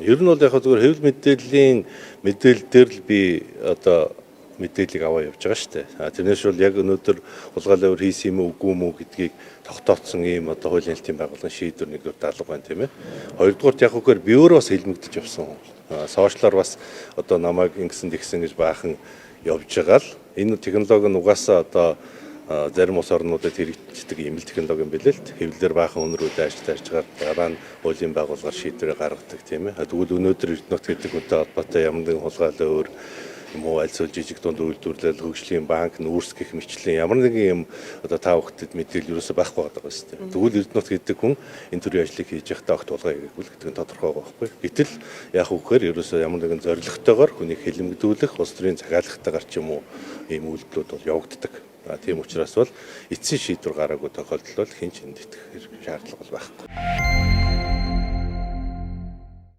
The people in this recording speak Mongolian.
Ер нь бол яг зөвхөн хэвлэл мэдээллийн мэдээлэл дээр л би одоо мэдээллийг аваа явж байгаа шүү дээ. Тэрнээс бол яг өнөөдөр хулгайлын өөр хийсэн юм уу үгүй юм уу гэдгийг тогтооцсон ийм одоо хуулийн хэлтийн байгууллагын шийдвэр нэгдүгээр даалга байна тийм ээ. Хоёрдугаарт яг үгээр би өөрөө бас хэлмэгдэж явсан. Сошиалаар бас одоо намайг ингэсэн тэгсэн гэж баахан явж байгаа л энэ технологи нь угаасаа одоо зарим улс орнуудад хэрэгждэг ийм л технологи юм билээ л хэвлэлээр баахан өнрүүд ажиллаж байгаа дараа нь хуулийн байгууллагаар шийдвэр гаргадаг тийм ээ. Тэгвэл өнөөдөр Эрдэнэт гэдэг үнэтэй холбоотой ямар нэгэн хулгайлан өөр юм уу альсвал жижиг дунд үйлдвэрлэл хөгжлийн банк нүүрс гэх мэтчлэн ямар нэгэн юм одоо та бүхэнд мэдээлэл юусоо байхгүй байгаа шүү дээ. Тэгвэл Эрдэнэт гэдэг хүн энэ төрлийн ажлыг хийж явахдаа огт тулгаа хийгээгүй гэдэг нь тодорхой байгаа байхгүй. Гэтэл яг үгээр ерөөсөө ямар нэгэн зорилготойгоор хүнийг хэлэмгдүүлэх улс төрийн захиалгатайгаар ч юм уу ийм үйлдэлүүд бол явагддаг. Тийм учраас бол эцсийн шийдвэр гараагүй тохиолдол бол хэн ч энд итгэх шаардлага бол байхгүй.